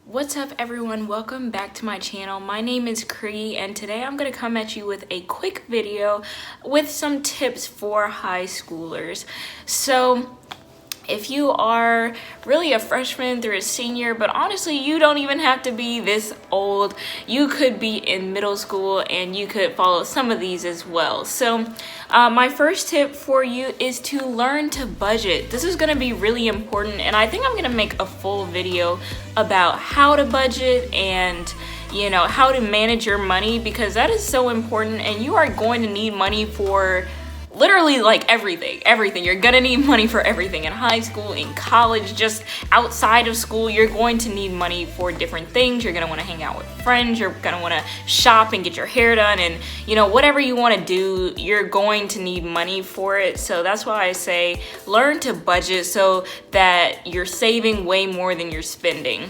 What's up everyone, welcome back to my channel. My name is Cree and today I'm going to come at you with a quick video with some tips for high schoolers. So if you are really a freshman through a senior, but honestly you don't even have to be this old, you could be in middle school and you could follow some of these as well. So my first tip for you is to learn to budget. This is going to be really important, and I think I'm going to make a full video about how to budget and how to manage your money, because that is so important and you are going to need money for literally like everything. You're gonna need money for everything in high school, in college, just outside of school. You're going to need money for different things. You're gonna want to hang out with friends, you're gonna want to shop and get your hair done, and whatever you want to do, you're going to need money for it. So that's why I say learn to budget so that you're saving way more than you're spending.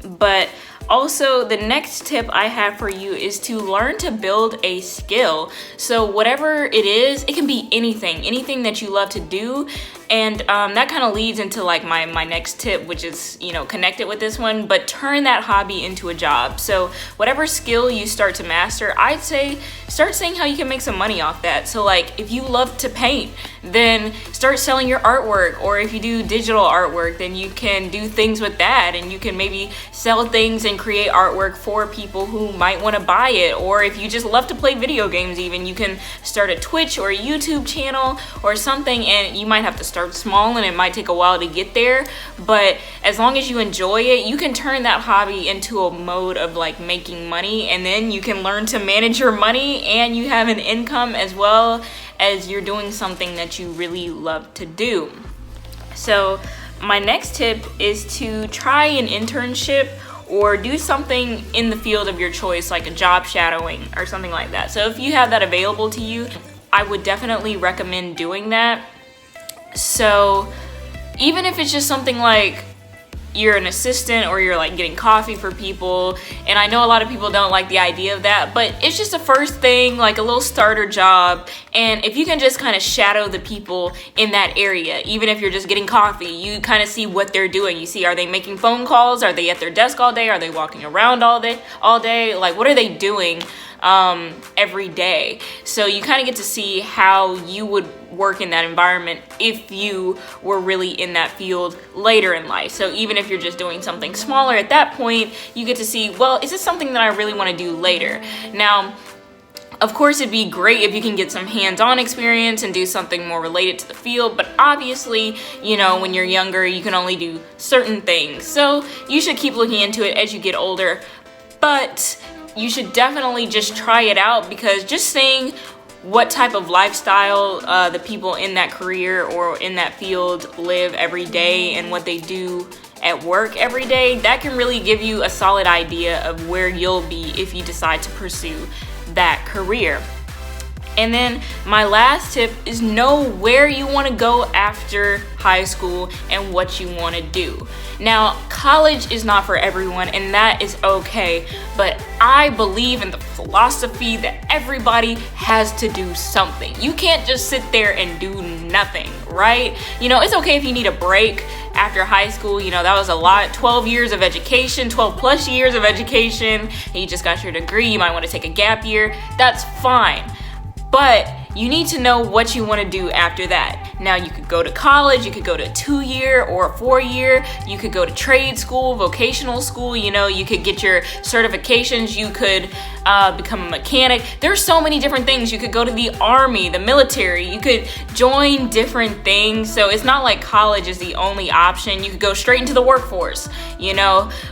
But also, the next tip I have for you is to learn to build a skill. So whatever it is, it can be anything that you love to do. And that kind of leads into like my next tip, which is connected with this one, but turn that hobby into a job. So whatever skill you start to master, I'd say start seeing how you can make some money off that. So like if you love to paint, then start selling your artwork, or if you do digital artwork, then you can do things with that and you can maybe sell things and create artwork for people who might want to buy it. Or if you just love to play video games, even you can start a Twitch or a YouTube channel or something, and you might have to start small and it might take a while to get there, but as long as you enjoy it, you can turn that hobby into a mode of like making money, and then you can learn to manage your money and you have an income as well as you're doing something that you really love to do. So my next tip is to try an internship or do something in the field of your choice, like a job shadowing or something like that. So if you have that available to you, I would definitely recommend doing that. So even if it's just something like you're an assistant or you're like getting coffee for people, and I know a lot of people don't like the idea of that, but it's just a first thing, like a little starter job. And if you can just kind of shadow the people in that area, even if you're just getting coffee, you kind of see what they're doing. You see, are they making phone calls? Are they at their desk all day? Are they walking around all day? Like, what are they doing every day? So you kind of get to see how you would work in that environment if you were really in that field later in life. So even if you're just doing something smaller at that point, you get to see, well, is this something that I really want to do later? Now, of course, it'd be great if you can get some hands-on experience and do something more related to the field, but obviously, when you're younger, you can only do certain things. So you should keep looking into it as you get older, but you should definitely just try it out, because just seeing what type of lifestyle the people in that career or in that field live every day and what they do at work every day, that can really give you a solid idea of where you'll be if you decide to pursue that career. And then my last tip is know where you want to go after high school and what you want to do. Now, college is not for everyone, and that is okay, but I believe in the philosophy that everybody has to do something. You can't just sit there and do nothing, right? It's okay if you need a break after high school. That was a lot, 12 years of education, 12 plus years of education, and you just got your degree. You might want to take a gap year. That's fine. But you need to know what you want to do after that. Now, you could go to college, you could go to a 2-year or a 4-year, you could go to trade school, vocational school, you could get your certifications, you could become a mechanic. There's so many different things. You could go to the army, the military, you could join different things. So it's not like college is the only option. You could go straight into the workforce,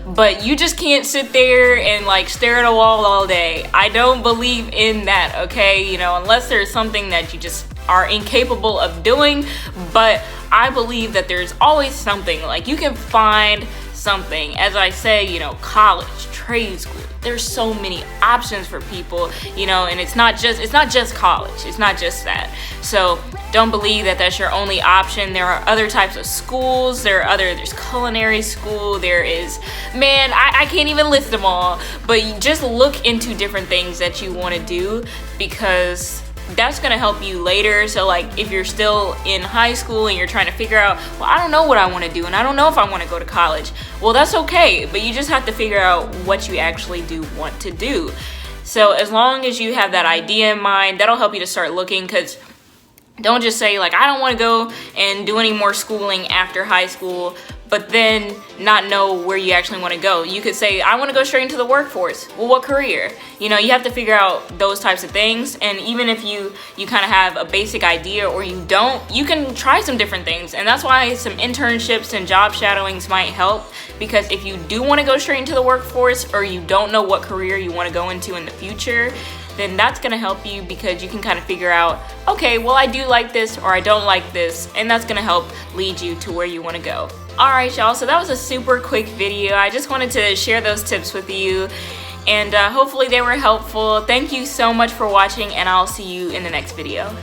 but you just can't sit there and like stare at a wall all day. I don't believe in that, okay? Unless there's something that you just are incapable of doing, but I believe that there's always something, like you can find something. As I say, college, trade school, there's so many options for people, and it's not just college, it's not just that. So don't believe that that's your only option. There are other types of schools. There's culinary school, there is, I can't even list them all, but you just look into different things that you want to do, because that's gonna help you later. So like if you're still in high school and you're trying to figure out, well, I don't know what I want to do and I don't know if I want to go to college, well, that's okay, but you just have to figure out what you actually do want to do. So as long as you have that idea in mind, that'll help you to start looking, because don't just say like, I don't want to go and do any more schooling after high school, but then not know where you actually want to go. You could say, I want to go straight into the workforce. Well, what career? You know, you have to figure out those types of things. And even if you kind of have a basic idea or you don't, you can try some different things. And that's why some internships and job shadowings might help, because if you do want to go straight into the workforce or you don't know what career you want to go into in the future, then that's gonna help you, because you can kind of figure out, okay, well, I do like this or I don't like this, and that's gonna help lead you to where you wanna go. All right, y'all, so that was a super quick video. I just wanted to share those tips with you, and hopefully they were helpful. Thank you so much for watching, and I'll see you in the next video.